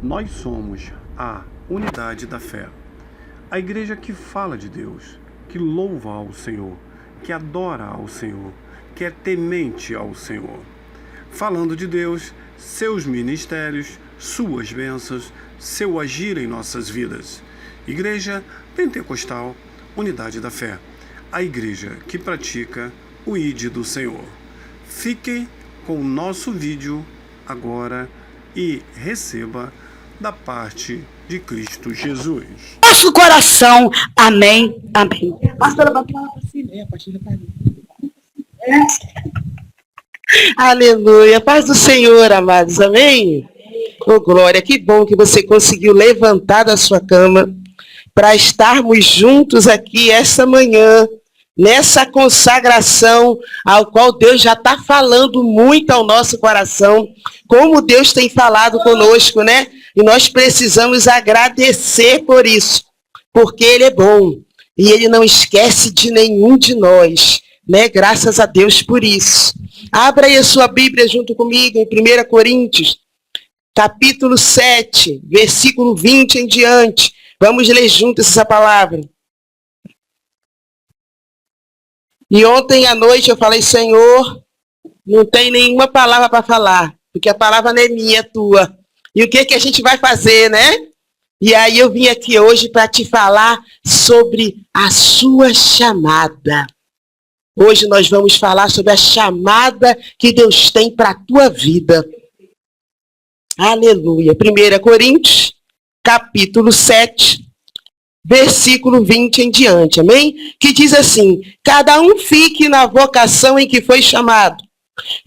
Nós somos a unidade da fé. A igreja que fala de Deus, que louva ao Senhor, que adora ao Senhor, que é temente ao Senhor. Falando de Deus, seus ministérios, suas bênçãos, seu agir em nossas vidas. Igreja Pentecostal, Unidade da Fé. A igreja que pratica o ID do Senhor. Fiquem com o nosso vídeo agora e receba da parte de Cristo Jesus. Nosso coração, amém, amém. Pastora, a partir da Aleluia, paz do Senhor, amados, amém? Oh, glória, que bom que você conseguiu levantar da sua cama para estarmos juntos aqui essa manhã, nessa consagração ao qual Deus já está falando muito ao nosso coração, como Deus tem falado conosco, né? E nós precisamos agradecer por isso, porque Ele é bom e Ele não esquece de nenhum de nós, né? Graças a Deus por isso. Abra aí a sua Bíblia junto comigo em 1 Coríntios, capítulo 7, versículo 20 em diante. Vamos ler juntos essa palavra. E ontem à noite eu falei, Senhor, não tem nenhuma palavra para falar, porque a palavra não é minha, é tua. E o que a gente vai fazer, né? E aí eu vim aqui hoje para te falar sobre a sua chamada. Hoje nós vamos falar sobre a chamada que Deus tem para a tua vida. Aleluia. 1 Coríntios, capítulo 7, versículo 20 em diante, amém? Que diz assim, cada um fique na vocação em que foi chamado.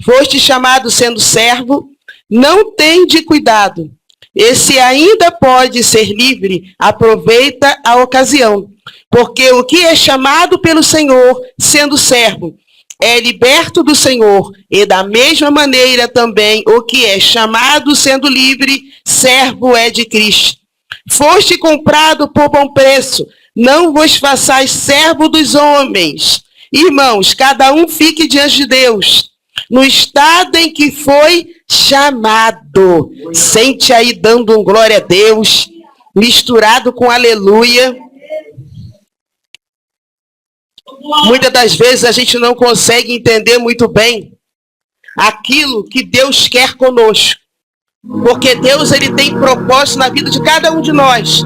Foste chamado sendo servo, não tende cuidado. Esse ainda pode ser livre, aproveita a ocasião. Porque o que é chamado pelo Senhor, sendo servo, é liberto do Senhor. E da mesma maneira também o que é chamado, sendo livre, servo é de Cristo. Foste comprado por bom preço, não vos façais servo dos homens. Irmãos, cada um fique diante de Deus, no estado em que foi chamado. Sente aí dando um glória a Deus, misturado com aleluia. Muitas das vezes a gente não consegue entender muito bem aquilo que Deus quer conosco. Porque Deus, ele tem propósito na vida de cada um de nós.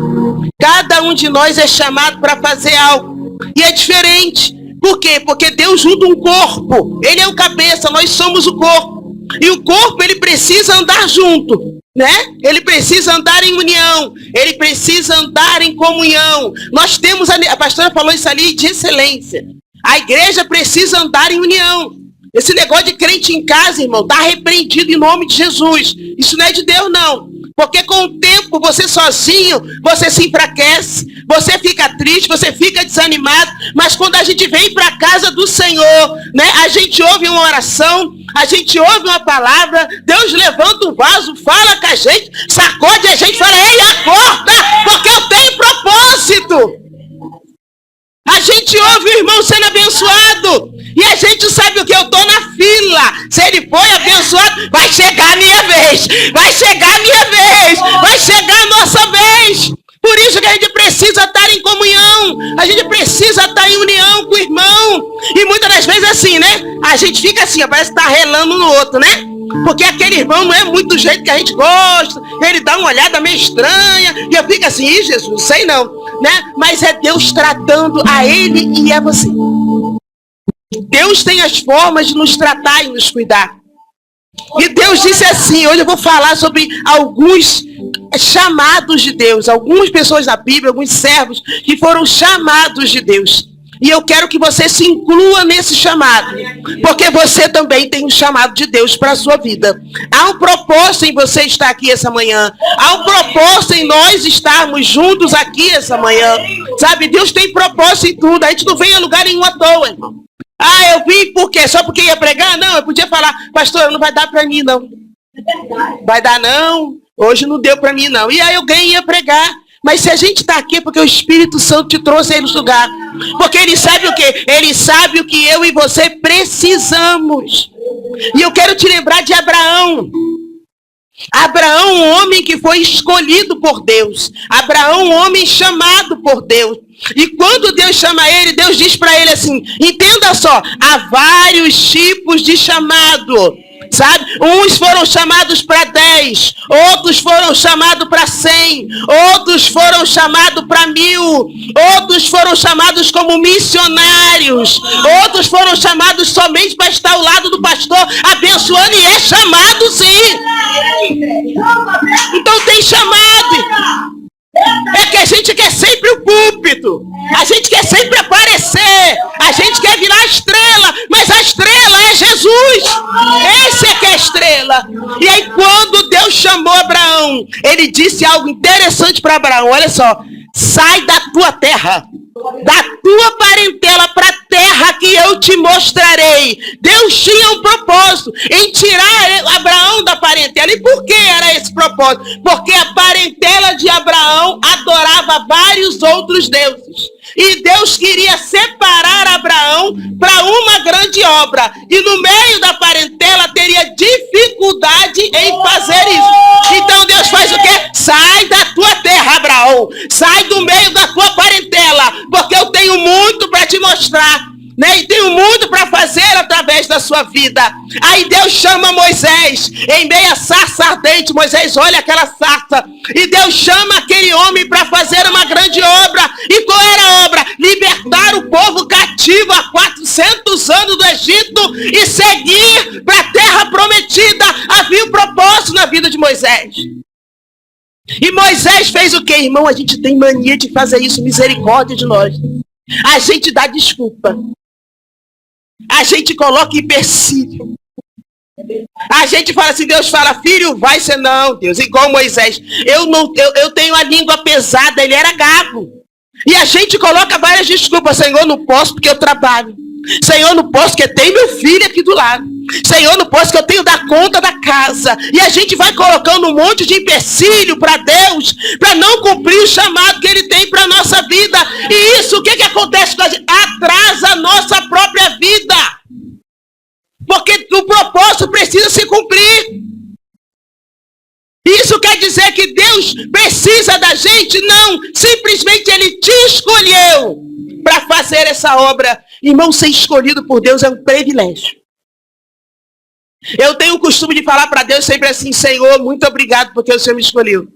Cada um de nós é chamado para fazer algo. E é diferente. Por quê? Porque Deus junta um corpo. Ele é o cabeça, nós somos o corpo. E o corpo, ele precisa andar junto, né? Ele precisa andar em união. Ele precisa andar em comunhão. Nós temos, a pastora falou isso ali, de excelência. A igreja precisa andar em união. Esse negócio de crente em casa, irmão, está repreendido em nome de Jesus. Isso não é de Deus, não. Porque com o tempo, você sozinho, você se enfraquece, você fica triste, você fica desanimado. Mas quando a gente vem para a casa do Senhor, né, a gente ouve uma oração, a gente ouve uma palavra, Deus levanta um vaso, fala com a gente, sacode a gente, fala, ei, acorda, porque eu tenho propósito. A gente ouve o irmão sendo abençoado. E a gente sabe o que? Eu estou na fila. Se ele foi abençoado, vai chegar a minha vez. Vai chegar a minha vez. Vai chegar a nossa vez. Por isso que a gente precisa estar em comunhão. A gente precisa estar em união com o irmão. E muitas das vezes é assim, né? A gente fica assim, parece que está relando no outro, né? Porque aquele irmão não é muito do jeito que a gente gosta. Ele dá uma olhada meio estranha. E eu fico assim, ih, Jesus, não sei não. Né? Mas é Deus tratando a ele e a você. Deus tem as formas de nos tratar e nos cuidar. E Deus disse assim, hoje eu vou falar sobre alguns chamados de Deus. Algumas pessoas da Bíblia, alguns servos que foram chamados de Deus. E eu quero que você se inclua nesse chamado. Porque você também tem um chamado de Deus para a sua vida. Há um propósito em você estar aqui essa manhã. Há um propósito em nós estarmos juntos aqui essa manhã. Sabe, Deus tem propósito em tudo. A gente não vem a lugar nenhum à toa, irmão. Ah, eu vim por quê? Só porque ia pregar? Não, eu podia falar, pastor, não vai dar para mim, não. Vai dar, não. Hoje não deu para mim, não. E aí alguém ia pregar. Mas se a gente está aqui é porque o Espírito Santo te trouxe aí no lugar. Porque ele sabe o quê? Ele sabe o que eu e você precisamos. E eu quero te lembrar de Abraão. Abraão, um homem que foi escolhido por Deus. Abraão, um homem chamado por Deus. E quando Deus chama ele, Deus diz para ele assim, entenda só, há vários tipos de chamado. Sabe? Uns foram chamados para 10, outros foram chamados para 100, outros foram chamados para 1000, outros foram chamados como missionários, outros foram chamados somente para estar ao lado do pastor, abençoando, e é chamado sim. Então tem chamado. É que a gente quer sempre o púlpito, a gente quer sempre aparecer, a gente quer virar a estrela, mas a estrela é Jesus. Esse é que é a estrela. E aí quando Deus chamou Abraão, ele disse algo interessante para Abraão, olha só, sai da tua terra, da tua parentela para a terra que eu te mostrarei. Deus tinha um propósito em tirar Abraão da parentela. E por que era esse propósito? Porque a parentela de Abraão adorava vários outros deuses. E Deus queria separar Abraão para uma grande obra. E no meio da parentela teria dificuldade em fazer isso. Então Deus faz o quê? Sai da tua terra, Abraão. Sai do meio da tua parentela. Porque eu tenho muito para te mostrar. Né? E tenho muito para fazer através da sua vida. Aí Deus chama Moisés em meia sarça ardente. Moisés olha aquela sarça e Deus chama aquele homem para fazer uma grande obra. E qual era a obra? Libertar o povo cativo há 400 anos do Egito e seguir para a terra prometida. Havia um propósito na vida de Moisés. E Moisés fez o quê, irmão? A gente tem mania de fazer isso, misericórdia de nós. A gente dá desculpa. A gente coloca empecilho. A gente fala assim, Deus fala, filho, vai ser não, Deus, igual Moisés. Eu tenho a língua pesada, ele era gago. E a gente coloca várias desculpas, Senhor, não posso porque eu trabalho. Senhor, não posso porque tem meu filho aqui do lado. Senhor, não posso porque eu tenho que dar conta da casa. E a gente vai colocando um monte de empecilho para Deus, para não cumprir o chamado que Ele tem para a nossa vida. E isso, o que acontece com a gente? Atrasa a nossa própria vida. Porque o propósito precisa se cumprir. Isso quer dizer que Deus precisa da gente? Não, simplesmente Ele te escolheu para fazer essa obra. Irmão, ser escolhido por Deus é um privilégio. Eu tenho o costume de falar para Deus sempre assim, Senhor, muito obrigado porque o Senhor me escolheu.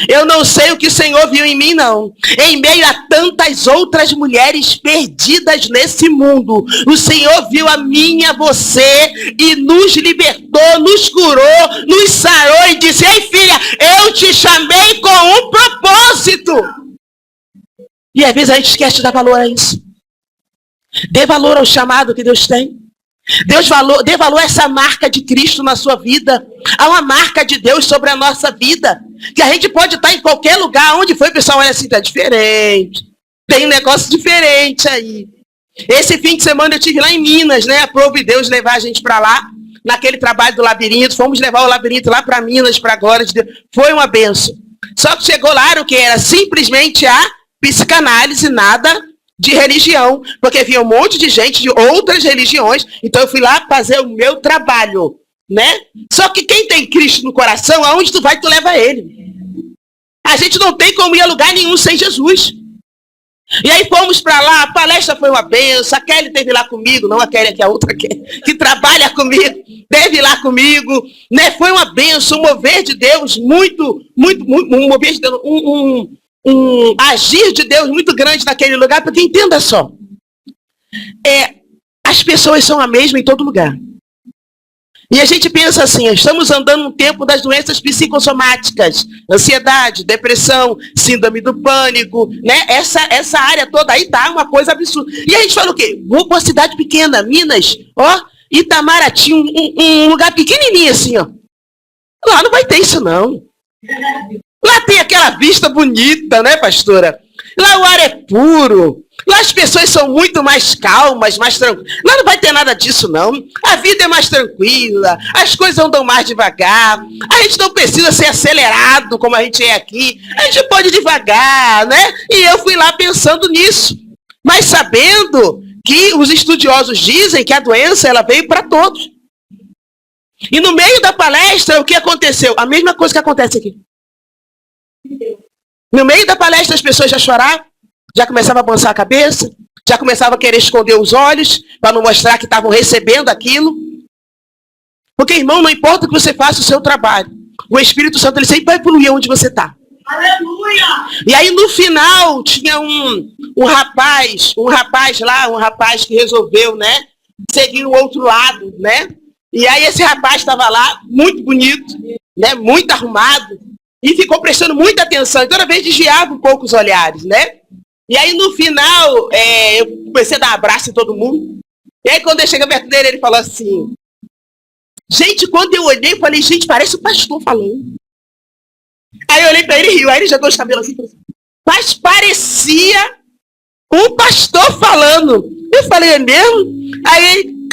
Eu não sei o que o Senhor viu em mim, não. Em meio a tantas outras mulheres perdidas nesse mundo, o Senhor viu a mim e a você e nos libertou, nos curou, nos sarou e disse, ei filha, eu te chamei com um propósito. E às vezes a gente esquece de dar valor a isso. Dê valor ao chamado que Deus tem. Dê valor a essa marca de Cristo na sua vida. Há uma marca de Deus sobre a nossa vida. Que a gente pode estar em qualquer lugar. Onde foi, pessoal? Olha assim, está diferente. Tem um negócio diferente aí. Esse fim de semana eu estive lá em Minas, né? Aprove Deus levar a gente para lá. Naquele trabalho do labirinto. Fomos levar o labirinto lá para Minas, para a glória de Deus. Foi uma benção. Só que chegou lá, o que era simplesmente a psicanálise, nada de religião, porque havia um monte de gente de outras religiões, então eu fui lá fazer o meu trabalho, né? Só que quem tem Cristo no coração, aonde tu vai, tu leva ele. A gente não tem como ir a lugar nenhum sem Jesus. E aí fomos para lá, a palestra foi uma benção, a Kelly esteve lá comigo, não a Kelly, que é a outra que trabalha comigo, esteve lá comigo, né? Foi uma benção, um mover de Deus muito, um mover de Deus, um agir de Deus muito grande naquele lugar, porque entenda só, as pessoas são a mesma em todo lugar. E a gente pensa assim, estamos andando no tempo das doenças psicossomáticas, ansiedade, depressão, síndrome do pânico, né? Essa área toda aí tá uma coisa absurda. E a gente fala o quê? Vou para uma cidade pequena, Minas, ó, Itamaraty, um lugar pequenininho assim, ó. Lá não vai ter isso não. Lá tem aquela vista bonita, né, pastora? Lá o ar é puro. Lá as pessoas são muito mais calmas, mais tranquilas. Lá não vai ter nada disso, não. A vida é mais tranquila. As coisas andam mais devagar. A gente não precisa ser acelerado como a gente é aqui. A gente pode ir devagar, né? E eu fui lá pensando nisso. Mas sabendo que os estudiosos dizem que a doença ela veio para todos. E no meio da palestra, o que aconteceu? A mesma coisa que acontece aqui. No meio da palestra, as pessoas já choravam, já começavam a balançar a cabeça, já começavam a querer esconder os olhos, para não mostrar que estavam recebendo aquilo. Porque, irmão, não importa que você faça o seu trabalho, o Espírito Santo ele sempre vai fluir onde você está. Aleluia! E aí, no final, tinha um rapaz que resolveu, né, seguir o outro lado, né? E aí esse rapaz estava lá, muito bonito, né, muito arrumado, e ficou prestando muita atenção. E toda vez desviava um pouco os olhares, né? E aí no final, eu comecei a dar um abraço em todo mundo. E aí quando eu cheguei perto dele, ele falou assim... Gente, quando eu olhei, eu falei, gente, parece o pastor falando. Aí eu olhei para ele e riu. Aí ele jogou os cabelos assim. Mas parecia um pastor falando. Eu falei, é mesmo? Aí ele,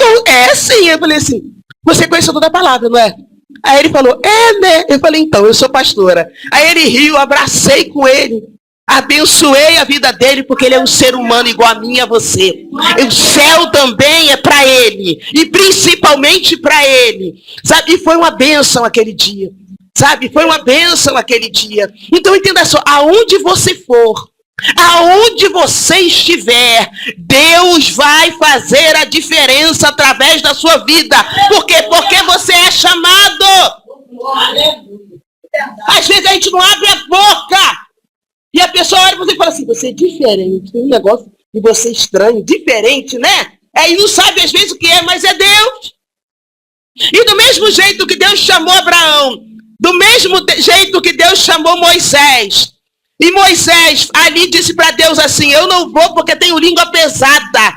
sim. Eu falei assim, você conhece toda a palavra, não é? Aí ele falou, né? Eu falei, então, eu sou pastora. Aí ele riu, abracei com ele. Abençoei a vida dele, porque ele é um ser humano igual a mim e a você. O céu também é para ele. E principalmente para ele. Sabe? E foi uma bênção aquele dia. Sabe? Foi uma bênção aquele dia. Então entenda só, aonde você for, aonde você estiver, Deus vai fazer a diferença através da sua vida. Por quê? Porque você é chamado. Às vezes a gente não abre a boca. E a pessoa olha para você e fala assim, você é diferente. Tem um negócio de você estranho, diferente, né? E não sabe às vezes o que é, mas é Deus. E do mesmo jeito que Deus chamou Abraão, do mesmo jeito que Deus chamou Moisés. E Moisés ali disse para Deus assim, eu não vou porque tenho língua pesada.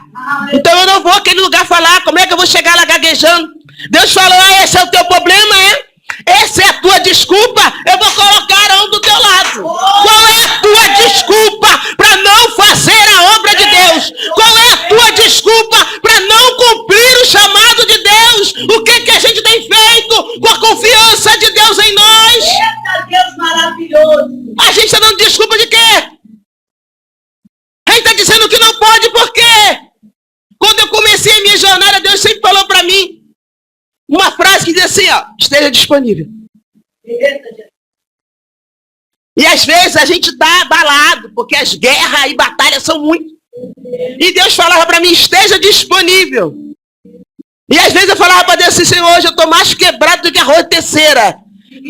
Então eu não vou àquele lugar falar, como é que eu vou chegar lá gaguejando? Deus falou, esse é o teu problema, é? Essa é a tua desculpa, eu vou colocar Arão do teu lado. Qual é a tua desculpa para não fazer a obra de Deus? Qual é a tua desculpa para não cumprir o chamado de Deus? O que a gente tem feito com a confiança de Deus em nós? Eita, Deus maravilhoso! A gente está dando desculpa de quê? A gente está dizendo que não pode, por quê? Quando eu comecei a minha jornada, Deus sempre falou para mim uma frase que diz assim, ó, esteja disponível. E às vezes a gente está abalado, porque as guerras e batalhas são muito. E Deus falava para mim, esteja disponível. E às vezes eu falava para Deus assim, Senhor, hoje eu estou mais quebrado do que arroz de terceira.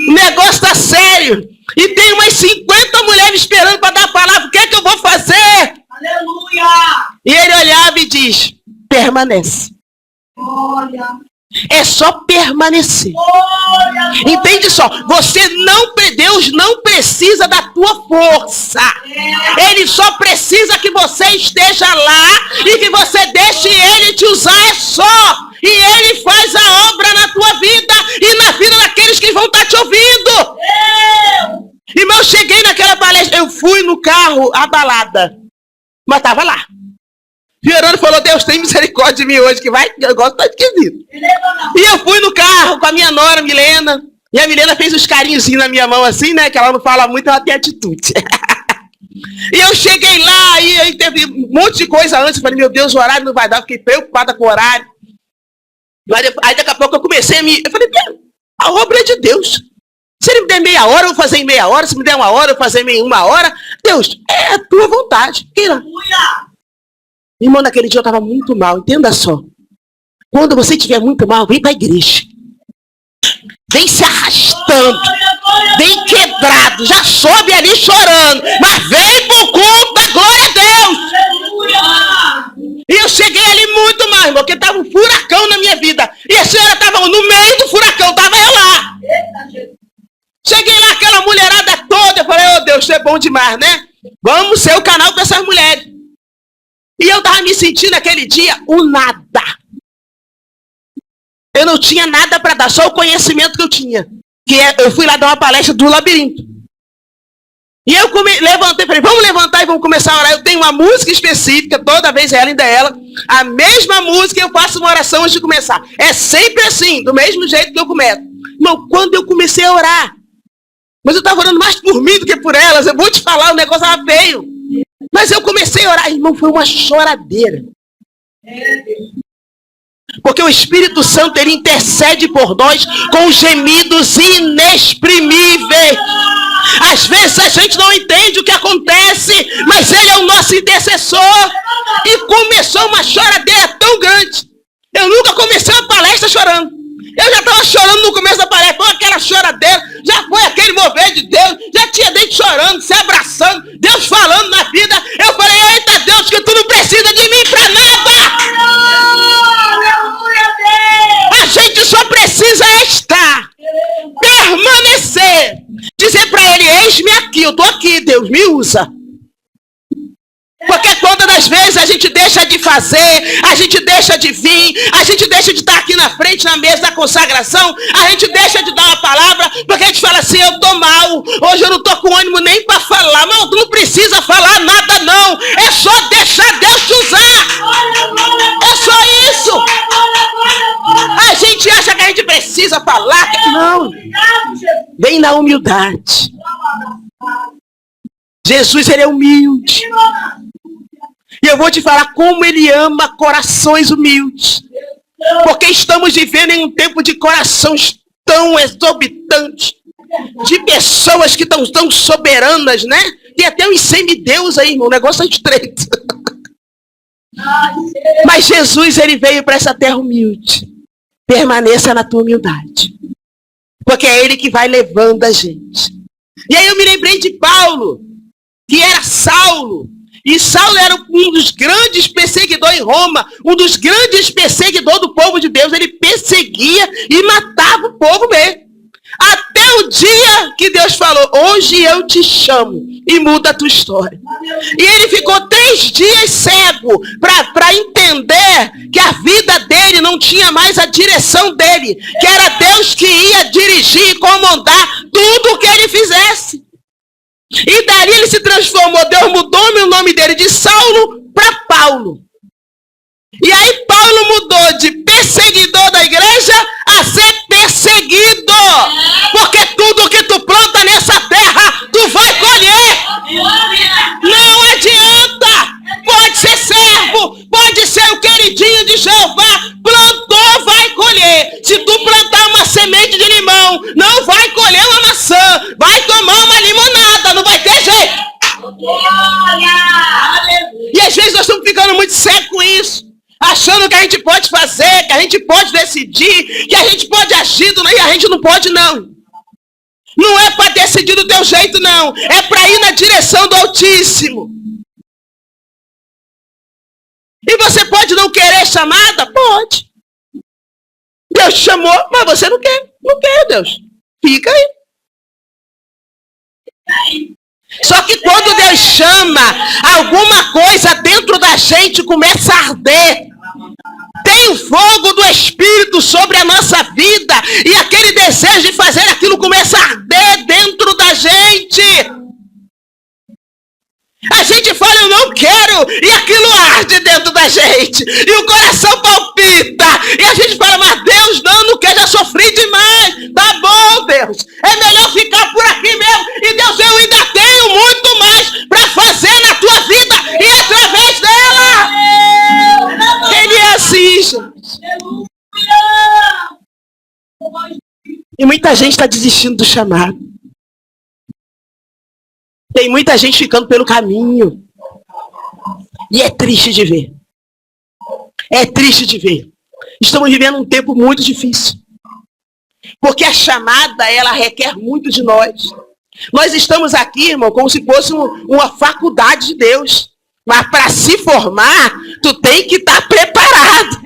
O negócio está sério. E tem umas 50 mulheres esperando para dar a palavra. O que é que eu vou fazer? Aleluia! E ele olhava e diz, permanece. Olha! É só permanecer. Olha! Entende só? Deus não precisa da tua força. Ele só precisa que você esteja lá e que você deixe ele te usar, é só. E ele faz a obra na tua vida e na vida daqueles que vão estar te ouvindo. Irmão, eu cheguei naquela palestra, eu fui no carro abalada, mas estava lá. Fiorano falou, Deus tem misericórdia de mim hoje, que vai, o negócio tá esquisito. E eu fui no carro com a minha nora, Milena, e a Milena fez os carinhozinhos na minha mão assim, né, que ela não fala muito, ela tem atitude. E eu cheguei lá, e aí teve um monte de coisa antes, eu falei, meu Deus, o horário não vai dar, fiquei preocupada com o horário. Aí daqui a pouco eu comecei eu falei, a obra é de Deus. Se ele me der meia hora, eu vou fazer em meia hora, se me der uma hora, eu vou fazer em uma hora. Deus, é a tua vontade. Irmão, naquele dia eu estava muito mal, entenda só. Quando você estiver muito mal, vem para a igreja. Vem se arrastando. Vem quebrado. Já sobe ali chorando. Mas vem pro culto, glória a Deus. E eu cheguei ali muito mal, irmão, porque estava um furacão na minha vida. E a senhora estava no meio do furacão, estava eu lá. Cheguei lá, aquela mulherada toda. Eu falei, ô Deus, você é bom demais, né? Vamos ser o canal para essas mulheres. E eu estava me sentindo aquele dia o nada. Eu não tinha nada para dar, só o conhecimento que eu tinha. Eu fui lá dar uma palestra do labirinto. E eu levantei, falei, vamos levantar e vamos começar a orar. Eu tenho uma música específica, toda vez ela ainda é ela. A mesma música eu faço uma oração antes de começar. É sempre assim, do mesmo jeito que eu começo. Irmão, quando eu comecei a orar, mas eu estava orando mais por mim do que por elas. Eu vou te falar, o negócio estava feio. Mas eu comecei a orar, irmão, foi uma choradeira. Porque o Espírito Santo, ele intercede por nós com gemidos inexprimíveis. Às vezes a gente não entende o que acontece, mas ele é o nosso intercessor. E começou uma choradeira tão grande. Eu nunca comecei uma palestra chorando. Eu já estava chorando no começo da palestra, foi aquela choradeira, já foi aquele mover de Deus, já tinha gente chorando, se abraçando, Deus falando na vida. Eu falei, eita Deus, que tu não precisa de mim para nada. A gente só precisa estar, permanecer, dizer para ele, eis-me aqui, eu estou aqui, Deus, me usa. Porque todas as vezes a gente deixa de fazer, a gente deixa de vir, a gente deixa de estar aqui na frente, na mesa da consagração, a gente deixa de dar uma palavra, porque a gente fala assim, eu estou mal, hoje eu não estou com ânimo nem para falar. Não, tu não precisa falar nada não, é só deixar Deus te usar. É só isso. A gente acha que a gente precisa falar, não. Vem na humildade. Jesus, ele é humilde. E eu vou te falar como ele ama corações humildes. Porque estamos vivendo em um tempo de corações tão exorbitantes. De pessoas que estão tão soberanas, né? Tem até uns semideus aí, irmão. O negócio é estreito. Mas Jesus, ele veio para essa terra humilde. Permaneça na tua humildade. Porque é ele que vai levando a gente. E aí eu me lembrei de Paulo, que era Saulo. E Saulo era um dos grandes perseguidores em Roma, um dos grandes perseguidores do povo de Deus. Ele perseguia e matava o povo mesmo. Até o dia que Deus falou, hoje eu te chamo e muda a tua história. E ele ficou 3 dias cego para entender que a vida dele não tinha mais a direção dele, que era Deus que ia dirigir e comandar tudo o que ele fizesse. E dali ele se transformou, Deus mudou o nome dele de Saulo para Paulo. E aí Paulo mudou de perseguidor da igreja a ser perseguido. Porque tudo que tu planta nessa terra, tu vai colher. Não adianta. Pode ser servo, pode ser o queridinho de Jeová. Plantou, vai colher. Se tu plantar uma semente de limão, não vai colher uma maçã. Vai tomar uma limonada, não vai ter jeito. E às vezes nós estamos ficando muito cegos com isso. Achando que a gente pode fazer, que a gente pode decidir, que a gente pode agir, e a gente não pode não. Não é para decidir do teu jeito não. É para ir na direção do Altíssimo. E você pode não querer chamada? Pode. Deus te chamou, mas você não quer. Não quer, Deus. Fica aí. Só que quando Deus chama, alguma coisa dentro da gente começa a arder. Tem o fogo do Espírito sobre a nossa vida. E aquele desejo de fazer aquilo começa a arder dentro da gente. A gente fala, eu não quero, e aquilo arde dentro da gente, e o coração palpita, e a gente fala, mas Deus não quer, já sofri demais, tá bom Deus, é melhor ficar por aqui mesmo, e Deus, eu ainda tenho muito mais para fazer na tua vida, e através dela, ele é assim, gente. E muita gente está desistindo do chamado. Tem muita gente ficando pelo caminho. E é triste de ver. É triste de ver. Estamos vivendo um tempo muito difícil. Porque a chamada, ela requer muito de nós. Nós estamos aqui, irmão, como se fosse uma faculdade de Deus. Mas para se formar, tu tem que estar preparado.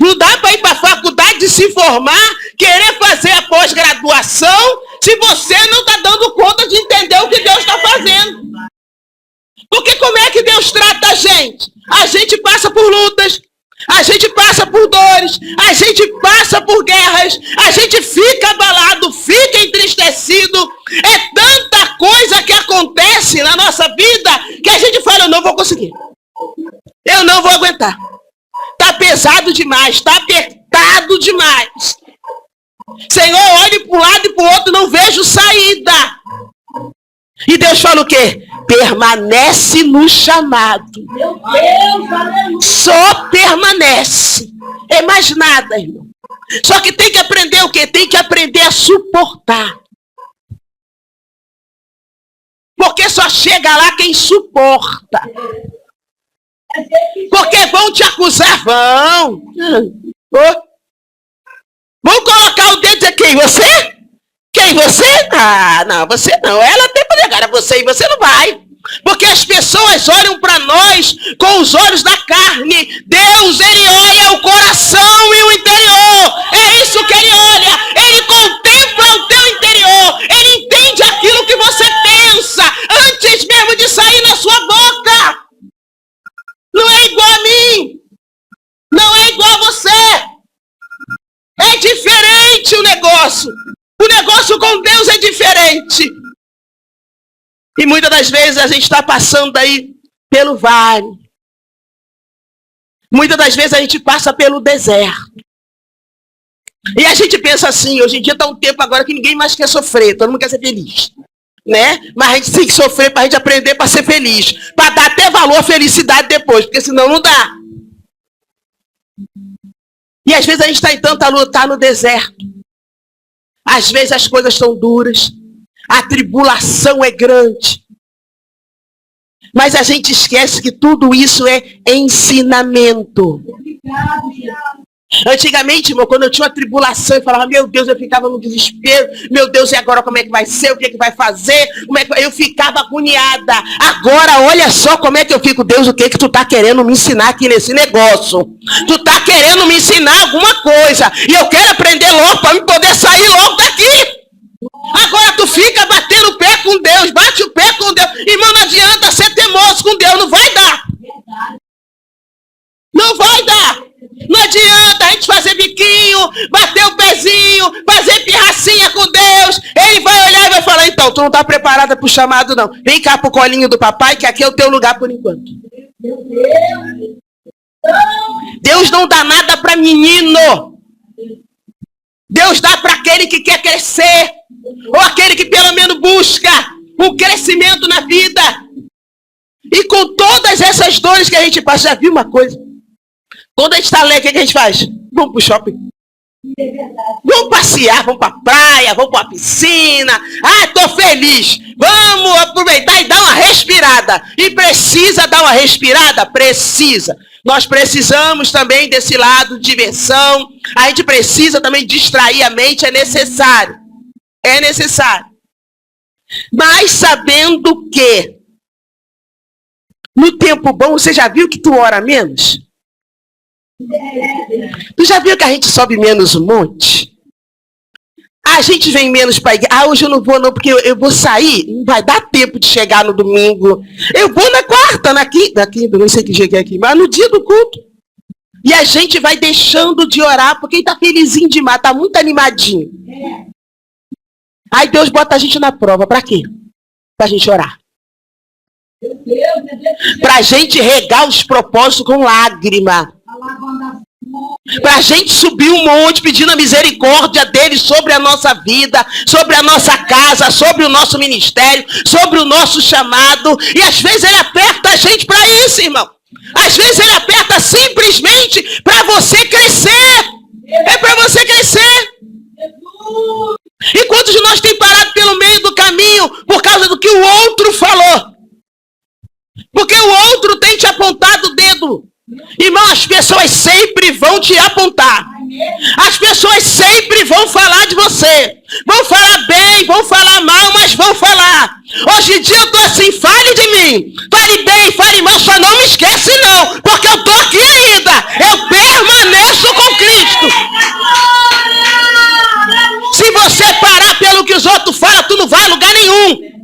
Não dá para ir para a faculdade de se formar, querer fazer a pós-graduação, se você não está dando conta de entender o que Deus está fazendo. Porque como é que Deus trata a gente? A gente passa por lutas, a gente passa por dores, a gente passa por guerras, a gente fica abalado, fica entristecido. É tanta coisa que acontece na nossa vida que a gente fala, eu não vou conseguir. Eu não vou aguentar. Está pesado demais, está apertado demais. Senhor, olhe para um lado e para o outro, não vejo saída. E Deus fala o quê? Permanece no chamado. Meu Deus, aleluia. Só permanece. é mais nada, irmão. Só que tem que aprender o quê? Tem que aprender a suportar. Porque só chega lá quem suporta. Porque vão te acusar, vão. Vão colocar o dedo e dizer quem? Você? Quem? Você? Ah, não, você não. Ela tem poder, agora você e você não vai. Porque as pessoas olham para nós com os olhos da carne. Deus, ele olha o coração e o interior. É isso que ele olha. Ele contempla o teu interior. Ele entende aquilo que você pensa antes mesmo de sair na sua boca. Não é igual a mim. Não é igual a você. É diferente o negócio. O negócio com Deus é diferente. E muitas das vezes a gente está passando aí pelo vale. Muitas das vezes a gente passa pelo deserto. E a gente pensa assim, hoje em dia está um tempo agora que ninguém mais quer sofrer, todo mundo quer ser feliz. Né? Mas a gente tem que sofrer para a gente aprender para ser feliz. Para dar até valor à felicidade depois, porque senão não dá. E às vezes a gente está em tanta luta no deserto. Às vezes as coisas são duras. A tribulação é grande. Mas a gente esquece que tudo isso é ensinamento. Antigamente, irmão, quando eu tinha uma tribulação, eu falava, meu Deus, eu ficava no desespero. Meu Deus, e agora como é que vai ser? O que é que vai fazer? Eu ficava agoniada. Agora, olha só como é que eu fico. Deus, o que é que tu tá querendo me ensinar aqui nesse negócio? Tu tá querendo me ensinar alguma coisa. E eu quero aprender logo para me poder sair logo daqui. Agora tu fica batendo o pé com Deus, bate o pé com Deus. Irmão, não adianta ser teimoso com Deus, não vai dar. Não vai dar. Não adianta a gente fazer biquinho, bater o pezinho, fazer pirracinha com Deus. Ele vai olhar e vai falar, então, tu não está preparada para o chamado, não. Vem cá pro colinho do papai, que aqui é o teu lugar por enquanto. Deus não dá nada para menino. Deus dá para aquele que quer crescer. Ou aquele que pelo menos busca um crescimento na vida. E com todas essas dores que a gente passa, já viu uma coisa? Quando a gente está alegre, o que a gente faz? Vamos para o shopping. Vamos passear, vamos para a praia, vamos para a piscina. Ah, estou feliz. Vamos aproveitar e dar uma respirada. E precisa dar uma respirada? Precisa. Nós precisamos também desse lado de diversão. A gente precisa também distrair a mente, é necessário. É necessário. Mas sabendo que no tempo bom, você já viu que tu ora menos? Tu já viu que a gente sobe menos um monte? A gente vem menos para a igreja. Ah, hoje eu não vou não, porque eu vou sair. Não vai dar tempo de chegar no domingo. Eu vou na quarta, na quinta, não sei que dia que é aqui, mas no dia do culto. E a gente vai deixando de orar, porque está felizinho demais, está muito animadinho. Aí Deus bota a gente na prova. Para quê? Para a gente orar. Para a gente regar os propósitos com lágrima. Para a gente subir um monte pedindo a misericórdia dele sobre a nossa vida, sobre a nossa casa, sobre o nosso ministério, sobre o nosso chamado. E às vezes ele aperta a gente para isso, irmão. Às vezes ele aperta simplesmente para você crescer. É para você crescer. E quantos de nós tem parado pelo meio do caminho por causa do que o outro falou? Porque o outro tem te apontado o dedo. Irmão, as pessoas sempre vão te apontar. As pessoas sempre vão falar de você. Vão falar bem, vão falar mal, mas vão falar. Hoje em dia eu tô assim, fale de mim. Fale bem, fale mal, só não me esquece não. Porque eu tô aqui ainda. Eu permaneço com Cristo. Se você parar pelo que os outros falam, tu não vai a lugar nenhum.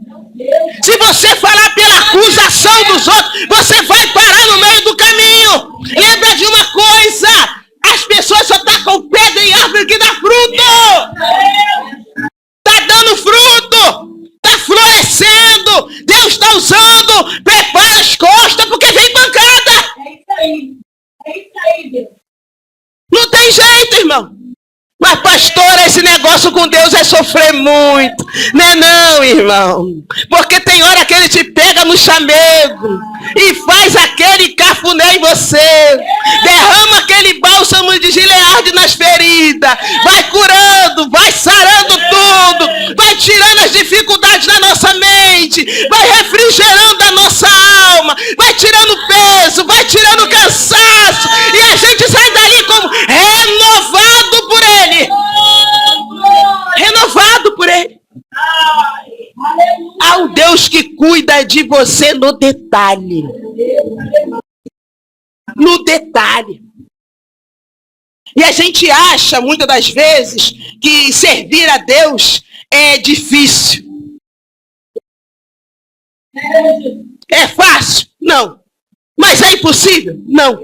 Se você falar pela acusação dos outros, você vai parar no meio do caminho. Lembra de uma coisa: as pessoas só tacam pedra em árvore que dá fruto. Está dando fruto. Está florescendo. Deus está usando. Prepara as costas porque vem pancada. É isso aí, Deus. muito. Não é não, irmão. Porque tem hora que ele te pega no chamego e faz aquele cafuné em você. Derrama aquele bálsamo de Gileade nas feridas. Vai curando, vai sarando tudo. Vai tirando as dificuldades da nossa mente. Vai refrigerando a nossa alma. Vai tirando peso, vai tirando cansaço. E a gente sai dali como renovado por ele. Renovado por ele. Há um Deus que cuida de você no detalhe. No detalhe. E a gente acha, muitas das vezes, que servir a Deus é difícil. É fácil? Não. Mas é impossível? Não.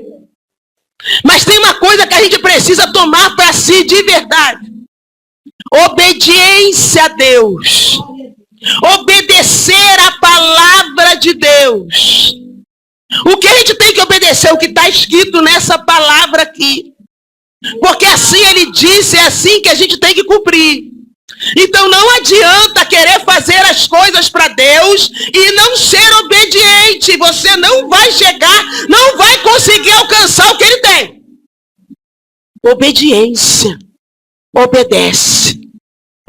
Mas tem uma coisa que a gente precisa tomar para si de verdade. Obediência a Deus. Obedecer a palavra de Deus. O que a gente tem que obedecer? O que está escrito nessa palavra aqui. Porque assim ele disse, é assim que a gente tem que cumprir. Então não adianta querer fazer as coisas para Deus e não ser obediente. Você não vai chegar, não vai conseguir alcançar o que ele tem. Obediência. Obedece.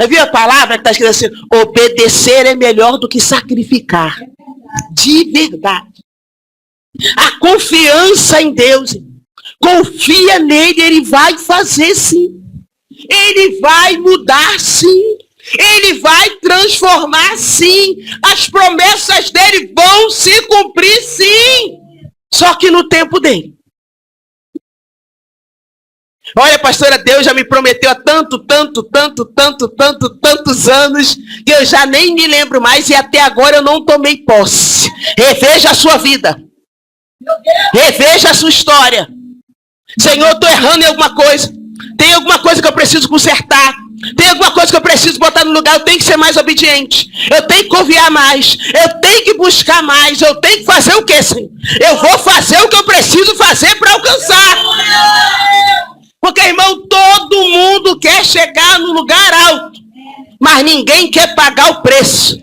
Viu a palavra que está escrita assim? Obedecer é melhor do que sacrificar. De verdade. A confiança em Deus. Confia nele, ele vai fazer sim. Ele vai mudar sim. Ele vai transformar sim. As promessas dele vão se cumprir sim. Só que no tempo dele. Olha, pastora, Deus já me prometeu há tantos anos que eu já nem me lembro mais e até agora eu não tomei posse. Reveja a sua vida. Reveja a sua história. Senhor, eu estou errando em alguma coisa. Tem alguma coisa que eu preciso consertar. Tem alguma coisa que eu preciso botar no lugar. Eu tenho que ser mais obediente. Eu tenho que confiar mais. Eu tenho que buscar mais. Eu tenho que fazer o quê, Senhor? Eu vou fazer o que eu preciso fazer para alcançar. Porque, irmão, todo mundo quer chegar no lugar alto. Mas ninguém quer pagar o preço.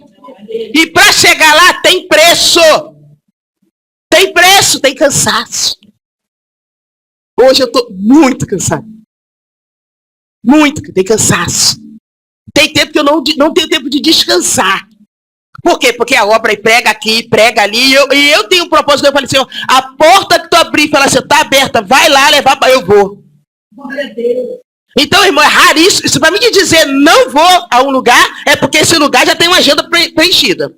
E para chegar lá tem preço. Tem preço, tem cansaço. Hoje eu estou muito cansado. Muito, tem cansaço. Tem tempo que eu não tenho tempo de descansar. Por quê? Porque a obra prega aqui, prega ali. E eu tenho um propósito. Eu falei, Senhor, a porta que tu abrir, fala assim, está aberta, vai lá levar para eu vou. Então, irmão, é raríssimo. Isso para mim dizer não vou a um lugar, é porque esse lugar já tem uma agenda preenchida.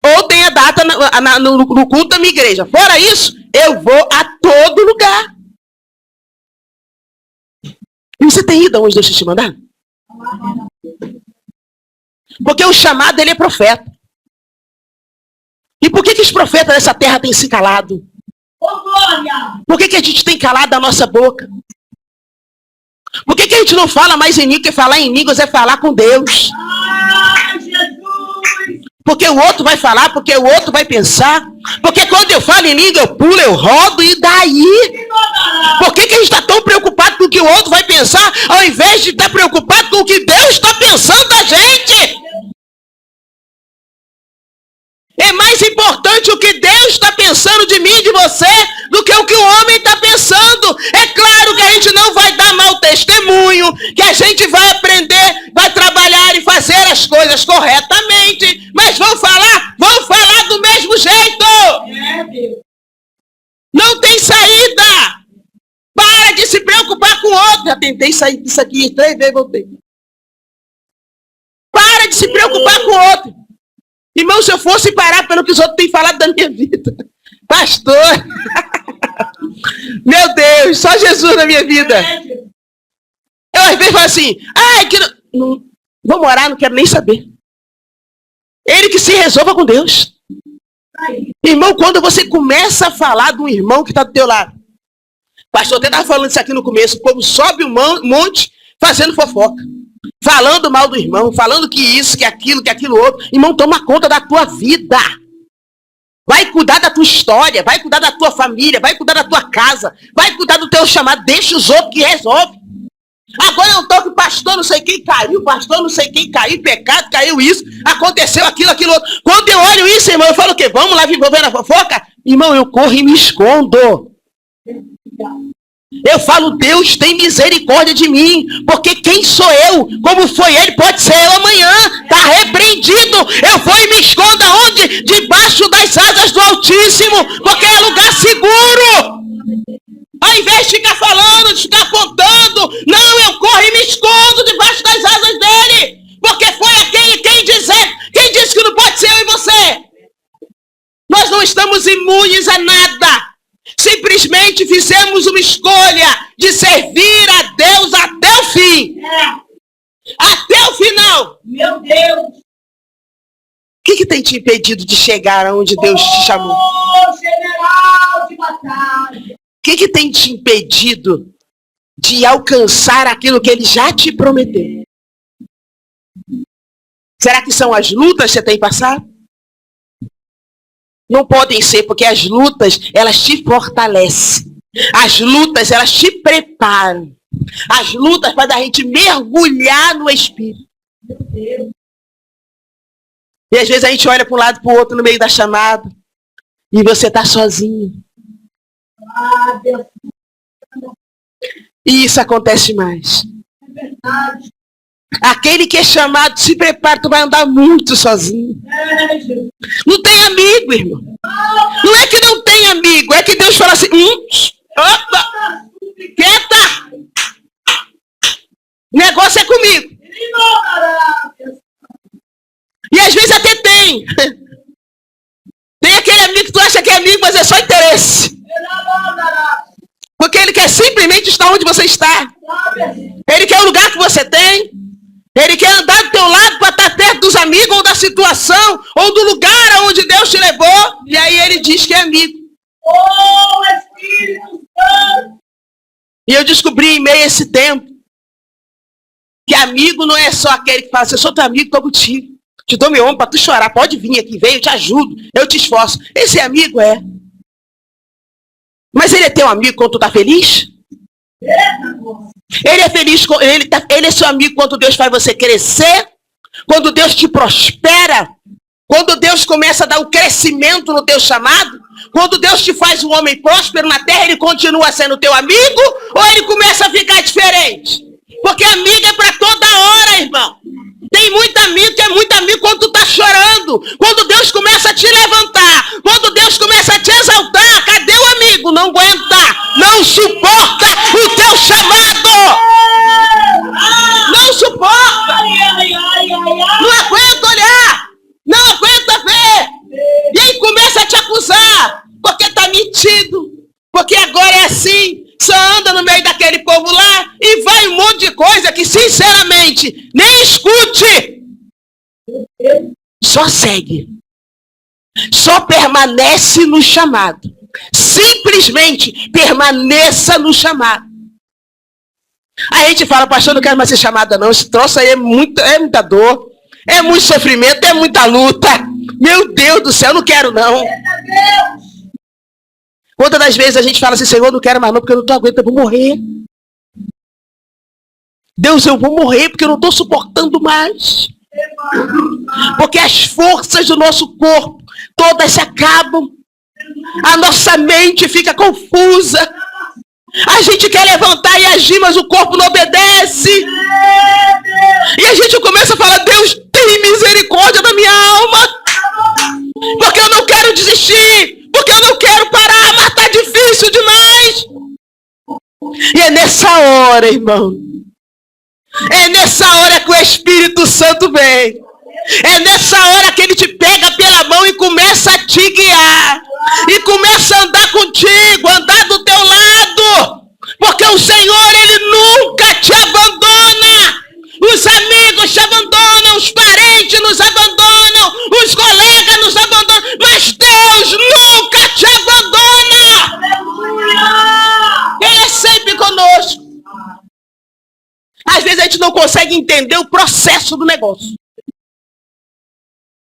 Ou tem a data no culto da minha igreja. Fora isso, eu vou a todo lugar. E você tem ido aonde Deus te mandar? Porque o chamado dele é profeta. E por que os profetas dessa terra têm se calado? Por que a gente tem calado a nossa boca? Por que a gente não fala mais em línguas? Porque falar em línguas é falar com Deus. Porque o outro vai falar, porque o outro vai pensar. Porque quando eu falo em língua, eu pulo, eu rodo, e daí? Por que a gente está tão preocupado com o que o outro vai pensar, ao invés de estar preocupado com o que Deus está pensando da gente? É mais importante o que Deus está pensando de mim e de você do que o homem está pensando. É claro que a gente não vai dar mau testemunho, que a gente vai aprender, vai trabalhar e fazer as coisas corretamente, mas vão falar do mesmo jeito. Não tem saída. Para de se preocupar com o outro. Já tentei sair disso aqui 3 vezes, voltei. Para de se preocupar com o outro. Irmão, se eu fosse parar pelo que os outros têm falado da minha vida. Pastor. Meu Deus, só Jesus na minha vida. Eu às vezes falo assim, não, vou morar, não quero nem saber. Ele que se resolva com Deus. Irmão, quando você começa a falar de um irmão que está do teu lado. Pastor, até estava falando isso aqui no começo. O povo sobe um monte fazendo fofoca. Falando mal do irmão, falando que isso, que aquilo outro. Irmão, toma conta da tua vida. Vai cuidar da tua história, vai cuidar da tua família, vai cuidar da tua casa, vai cuidar do teu chamado. Deixa os outros que resolvem. Agora eu tô com pastor não sei quem caiu, pastor não sei quem caiu, pecado, caiu isso, aconteceu aquilo outro. Quando eu olho isso, irmão, eu falo o quê? Vamos lá viver na fofoca? Irmão, eu corro e me escondo. Eu falo, Deus tem misericórdia de mim, porque quem sou eu? Como foi ele? Pode ser eu amanhã. Está repreendido. Eu vou e me escondo aonde? Debaixo das asas do Altíssimo, porque é lugar seguro. Ao invés de ficar falando, de ficar apontando, não, eu corro e me escondo debaixo das asas dele, porque foi aquele quem disse que não pode ser eu e você. Nós não estamos imunes a nada. Simplesmente fizemos uma escolha de servir a Deus até o fim. Até o final. Meu Deus. O que tem te impedido de chegar aonde Deus te chamou? General de batalha. O que tem te impedido de alcançar aquilo que Ele já te prometeu? Será que são as lutas que você tem passado? Não podem ser, porque as lutas, elas te fortalecem. As lutas, elas te preparam. As lutas para a gente mergulhar no Espírito. Meu Deus. E às vezes a gente olha para um lado e para o outro no meio da chamada. E você está sozinho. Ah, Deus. E isso acontece mais. É verdade. Aquele que é chamado, se prepara, tu vai andar muito sozinho. É, Jesus. Não tem amigo, irmão. Não é que não tem amigo, é que Deus fala assim, opa, quieta. O negócio é comigo. E às vezes até tem. Tem aquele amigo que tu acha que é amigo, mas é só interesse. Porque ele quer simplesmente estar onde você está. Ele quer o lugar que você tem. Ele quer andar do teu lado para estar perto dos amigos, ou da situação, ou do lugar onde Deus te levou. E aí ele diz que é amigo. Oh, Espírito Santo. E eu descobri em meio a esse tempo que amigo não é só aquele que fala assim, eu sou teu amigo, estou contigo. Te dou meu ombro para tu chorar. Pode vir aqui, vem, eu te ajudo, eu te esforço. Esse amigo é. Mas ele é teu amigo quando tu está feliz? Ele é feliz, ele é seu amigo quando Deus faz você crescer, quando Deus te prospera, quando Deus começa a dar um crescimento no teu chamado, quando Deus te faz um homem próspero na terra, ele continua sendo teu amigo ou ele começa a ficar diferente? Porque amigo é para toda hora, irmão. Tem muito amigo que é muito amigo quando tu tá chorando, quando Deus começa a te levantar, quando Deus começa a te exaltar. Cadê o amigo? Não aguenta, não suporta o teu chamado, não suporta, não aguenta olhar, não aguenta ver, e aí começa a te acusar, porque tá mentido, porque agora é assim, só anda no meio daquele povo lá e vai um monte de coisa que sinceramente nem escute, só segue, só permanece no chamado. Simplesmente permaneça no chamado. A gente fala, pastor, não quero mais ser chamada não. Esse troço aí é muita dor, é muito sofrimento, é muita luta. Meu Deus do céu, eu não quero não. Quantas das vezes a gente fala assim, Senhor, eu não quero mais não, porque eu não estou aguentando, eu vou morrer. Deus, eu vou morrer porque eu não estou suportando mais. Porque as forças do nosso corpo todas se acabam. A nossa mente fica confusa. A gente quer levantar e agir, mas o corpo não obedece. E a gente começa a falar, Deus, tem misericórdia da minha alma. Porque eu não quero desistir. Porque eu não quero parar, mas está difícil demais. E é nessa hora, irmão. É nessa hora que o Espírito Santo vem. É nessa hora que ele te pega pela mão e começa a te guiar. E começa a andar contigo, andar do teu lado. Porque o Senhor, ele nunca te abandona. Os amigos te abandonam, os parentes nos abandonam, os colegas nos abandonam. Mas Deus nunca te abandona. Ele é sempre conosco. Às vezes a gente não consegue entender o processo do negócio.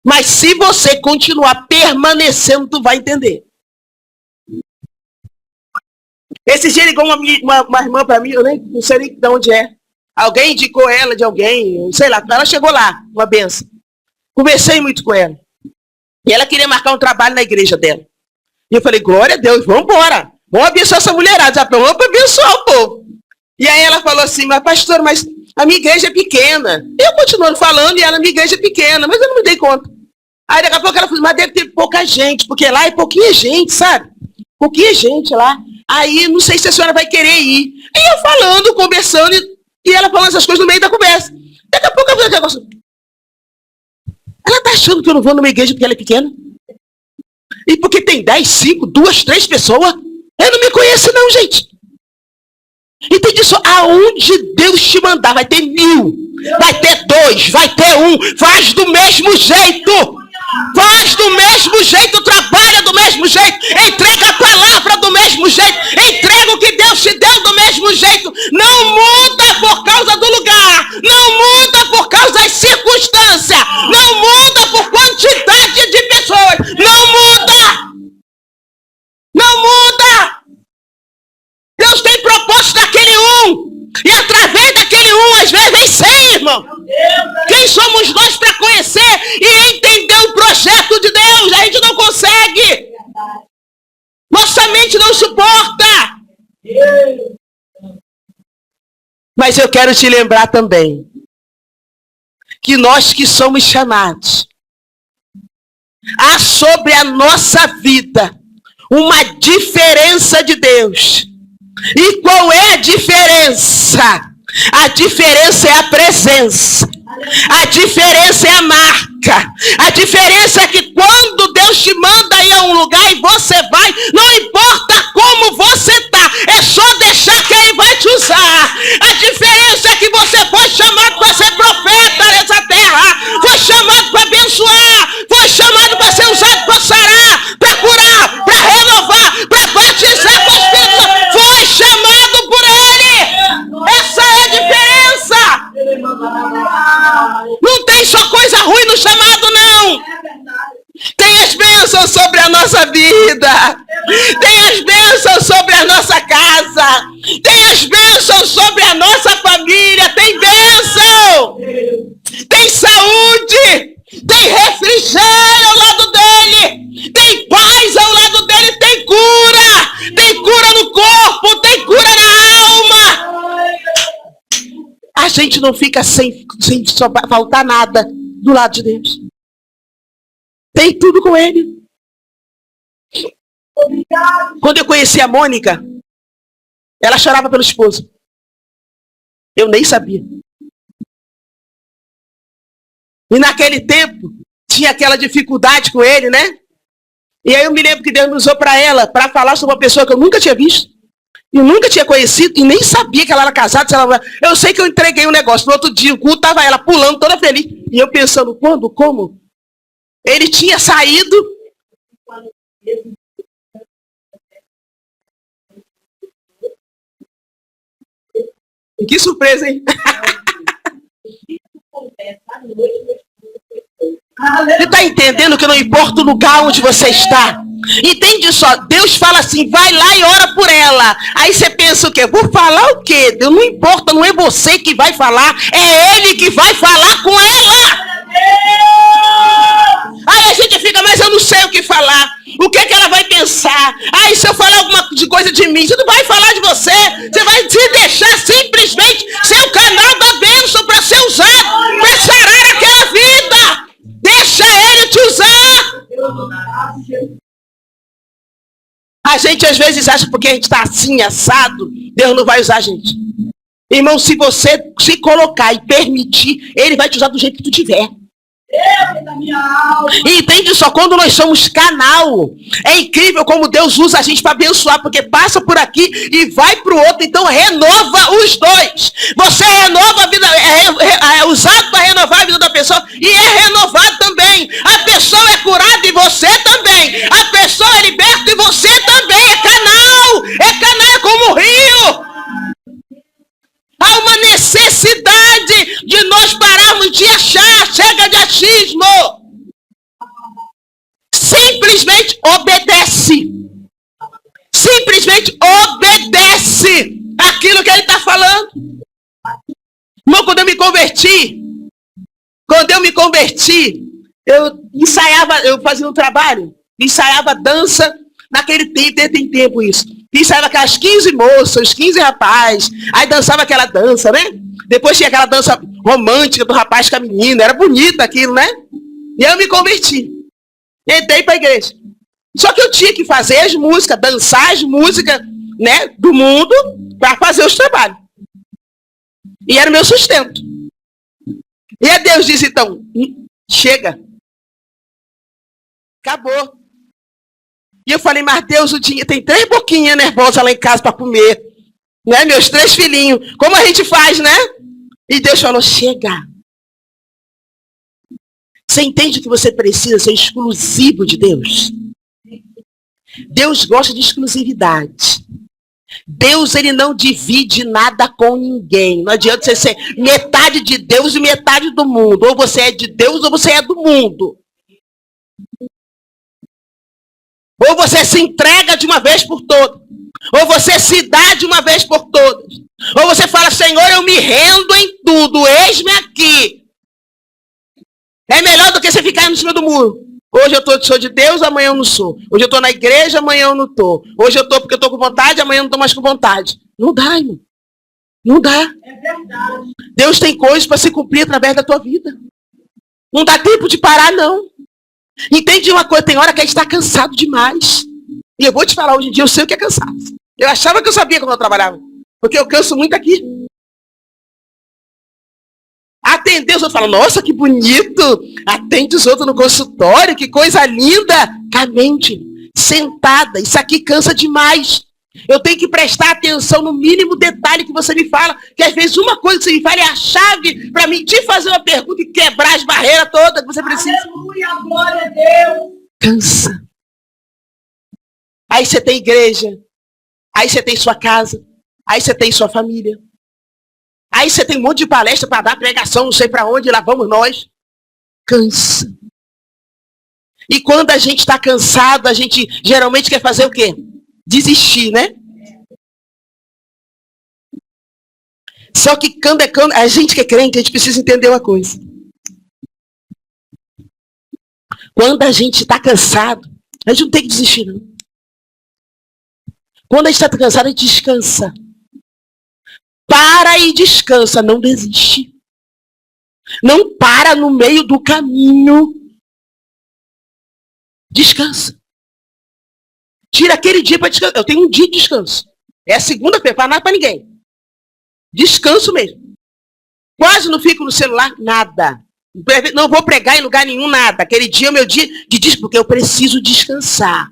Mas se você continuar permanecendo, tu vai entender. Esse dia ligou uma irmã para mim, eu nem não sei nem de onde é. Alguém indicou ela de alguém, sei lá, ela chegou lá, uma benção. Conversei muito com ela. E ela queria marcar um trabalho na igreja dela. E eu falei, glória a Deus, vamos embora. Vamos abençoar essa mulherada, já vamos abençoar o povo. E aí ela falou assim, mas pastor, mas a minha igreja é pequena. Eu continuando falando e ela, minha igreja é pequena, mas eu não me dei conta. Aí daqui a pouco ela falou, mas deve ter pouca gente, porque lá é pouquinha gente, sabe? Pouquinha gente lá. Aí não sei se a senhora vai querer ir. E eu falando, conversando, e ela falando essas coisas no meio da conversa. Daqui a pouco eu falei, negócio. Ela tá achando que eu não vou numa igreja porque ela é pequena? E porque tem 10, 5, 2, 3 pessoas? Eu não me conheço não, gente. Entende só? Aonde Deus te mandar, vai ter 1000, vai ter 2, vai ter 1. Faz do mesmo jeito. Faz do mesmo jeito, trabalha do mesmo jeito, entrega a palavra do mesmo jeito, entrega o que Deus te deu do mesmo jeito. Não muda por causa do lugar, não muda por causa das circunstâncias, não muda por quantidade de pessoas, não muda. Não muda. Deus tem propósito naquele um, e através daquele um, às vezes vem 100, irmão. Quem somos nós para conhecer e entender o projeto de Deus? A gente não consegue. Nossa mente não suporta. Mas eu quero te lembrar também que nós que somos chamados, há sobre a nossa vida uma diferença de Deus. E qual é a diferença? A diferença é a presença. A diferença é a marca. A diferença é que quando Deus te manda ir a um lugar e você vai, não importa como você está, é só deixar que Ele vai te usar. A diferença é que você foi chamado para ser profeta nessa terra, foi chamado para abençoar, foi chamado para ser usado para sarar, para curar, para renovar, para batizar com o Espírito Santo. Foi chamado por Ele. Essa é a diferença. Não tem só coisa ruim no chamado, não. Tem as bênçãos sobre a nossa vida. Tem as bênçãos sobre a nossa casa. Tem as bênçãos sobre a nossa família. Tem bênção. Tem saúde. Tem refrigério ao lado dele. Tem paz ao lado dele. Tem cura. Tem cura no corpo. Tem cura na alma. A gente não fica sem só faltar nada do lado de Deus. Tem tudo com Ele. Quando eu conheci a Mônica, ela chorava pelo esposo. Eu nem sabia. E naquele tempo, tinha aquela dificuldade com ele, né? E aí eu me lembro que Deus me usou para ela, para falar sobre uma pessoa que eu nunca tinha visto. E nunca tinha conhecido, e nem sabia que ela era casada. Eu sei que eu entreguei um negócio. No outro dia, o culto, estava ela pulando, toda feliz. E eu pensando, quando, como? Ele tinha saído. Que surpresa, hein? Você está entendendo que não importa o lugar onde você está? Entende só, Deus fala assim, vai lá e ora por ela. Aí você pensa o quê? Vou falar o quê? Deus, não importa, não é você que vai falar, é Ele que vai falar com ela. Aí a gente fica, mas eu não sei o que falar. O que é que ela vai pensar? Aí se eu falar alguma coisa de mim, você não vai falar de você. Você vai se deixar simplesmente ser o canal da bênção para ser usado, para sarar aquela vida. Deixa Ele te usar. A gente às vezes acha porque a gente está assim, assado, Deus não vai usar a gente. Irmão, se você se colocar e permitir, Ele vai te usar do jeito que tu tiver. E entende só, quando nós somos canal, é incrível como Deus usa a gente para abençoar, porque passa por aqui e vai para o outro, então renova os dois. Você renova a vida, é usado para renovar a vida da pessoa e é renovado também. A pessoa é curada e você também. A pessoa é liberta e você também. É canal, é como o rio. Há uma necessidade de nós pararmos de achar, chega de achismo. Simplesmente obedece. Simplesmente obedece aquilo que ele está falando. Irmão, quando eu me converti, eu ensaiava, eu fazia um trabalho, ensaiava dança, naquele tempo, tem tempo isso. Ensaiava aquelas 15 moças, 15 rapazes, aí dançava aquela dança, né? Depois tinha aquela dança romântica do rapaz com a menina, era bonito aquilo, né? E eu me converti. Entrei para a igreja. Só que eu tinha que fazer as músicas, dançar as músicas, né, do mundo para fazer os trabalhos. E era o meu sustento. E aí Deus disse, então, chega. Acabou. E eu falei, mas Deus, tem 3 boquinhas nervosas lá em casa para comer. Né? Meus 3 filhinhos. Como a gente faz, né? E Deus falou, chega. Você entende que você precisa ser exclusivo de Deus? Deus gosta de exclusividade. Deus, ele não divide nada com ninguém. Não adianta você ser metade de Deus e metade do mundo. Ou você é de Deus ou você é do mundo. Ou você se entrega de uma vez por todas. Ou você se dá de uma vez por todas. Ou você fala, Senhor, eu me rendo em tudo. Eis-me aqui. É melhor do que você ficar em cima do muro. Hoje eu sou de Deus, amanhã eu não sou. Hoje eu estou na igreja, amanhã eu não estou. Hoje eu estou porque eu estou com vontade, amanhã eu não estou mais com vontade. Não dá, irmão. Não dá. É verdade. Deus tem coisas para se cumprir através da tua vida. Não dá tempo de parar, não. Entende uma coisa? Tem hora que a gente está cansado demais. E eu vou te falar, hoje em dia eu sei o que é cansaço. Eu achava que eu sabia quando eu trabalhava. Porque eu canso muito aqui. Atender os outros, fala, nossa, que bonito. Atende os outros no consultório, que coisa linda. Com a mente sentada. Isso aqui cansa demais. Eu tenho que prestar atenção no mínimo detalhe que você me fala. Que às vezes uma coisa que você me fala é a chave para mim te fazer uma pergunta e quebrar as barreiras todas que você precisa. Aleluia, glória a Deus. Cansa. Aí você tem igreja. Aí você tem sua casa. Aí você tem sua família. Aí você tem um monte de palestra para dar pregação, não sei para onde, lá vamos nós. Cansa. E quando a gente está cansado, a gente geralmente quer fazer o quê? Desistir, né? Só que quando a gente que é crente, a gente precisa entender uma coisa. Quando a gente está cansado, a gente não tem que desistir, não. Quando a gente está cansado, a gente descansa. Para e descansa, não desiste. Não para no meio do caminho. Descansa. Tira aquele dia para descansar. Eu tenho um dia de descanso. É a segunda-feira, para nada para ninguém. Descanso mesmo. Quase não fico no celular, nada. Não vou pregar em lugar nenhum, nada. Aquele dia é o meu dia de descanso, porque eu preciso descansar.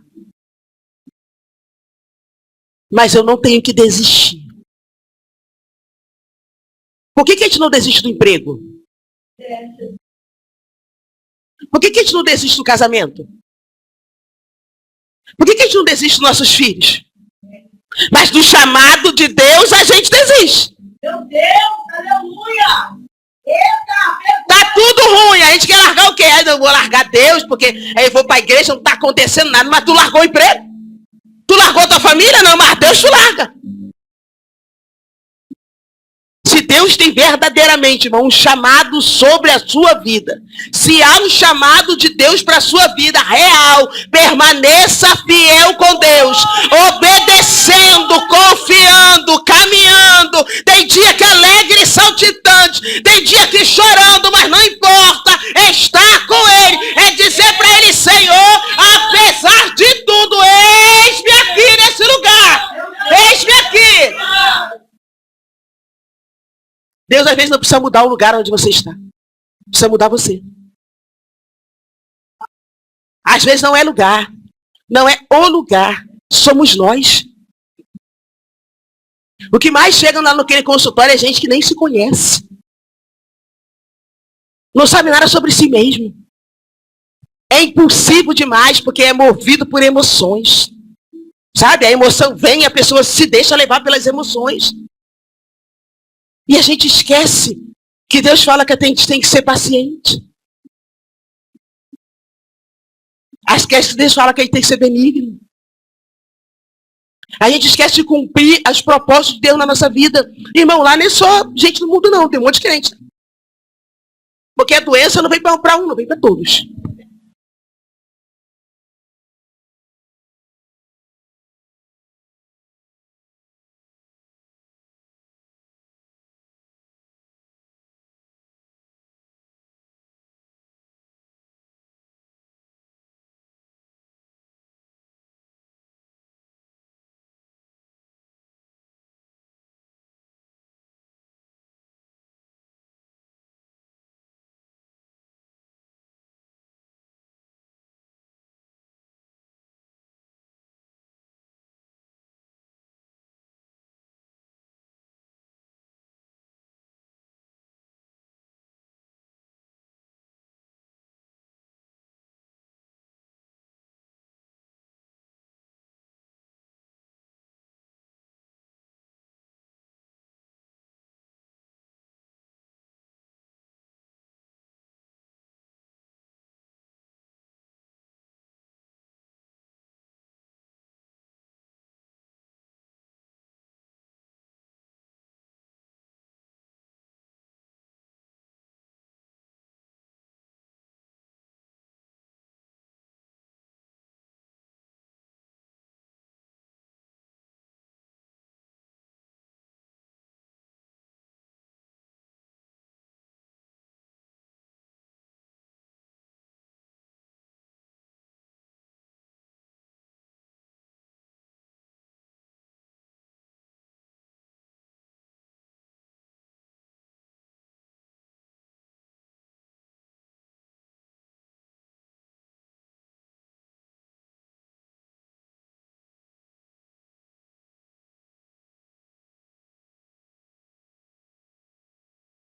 Mas eu não tenho que desistir. Por que a gente não desiste do emprego? Por que a gente não desiste do casamento? Por que a gente não desiste dos nossos filhos? Mas do chamado de Deus a gente desiste. Meu Deus, aleluia. Eita, Tá tudo ruim. A gente quer largar o quê? Aí eu vou largar Deus, porque aí eu vou para a igreja, não tá acontecendo nada. Mas tu largou o emprego? Tu largou tua família? Não, mas Deus te larga. Se Deus tem verdadeiramente, irmão, um chamado sobre a sua vida, se há um chamado de Deus para a sua vida real, permaneça fiel com Deus, obedecendo, confiando, caminhando. Tem dia que é alegre e saltitante, tem dia que chorando, mas não importa, estar com Ele, é dizer para Ele, Senhor, apesar de tudo, eis-me aqui nesse lugar, eis-me aqui. Deus às vezes não precisa mudar o lugar onde você está. Precisa mudar você. Às vezes não é lugar. Não é o lugar. Somos nós. O que mais chega lá naquele consultório é gente que nem se conhece. Não sabe nada sobre si mesmo. É impulsivo demais porque é movido por emoções. Sabe? A emoção vem e a pessoa se deixa levar pelas emoções. E a gente esquece que Deus fala que a gente tem que ser paciente. Esquece que Deus fala que a gente tem que ser benigno. A gente esquece de cumprir as propostas de Deus na nossa vida. Irmão, lá nem só gente do mundo não, tem um monte de crente. Porque a doença não vem para um, não vem para todos.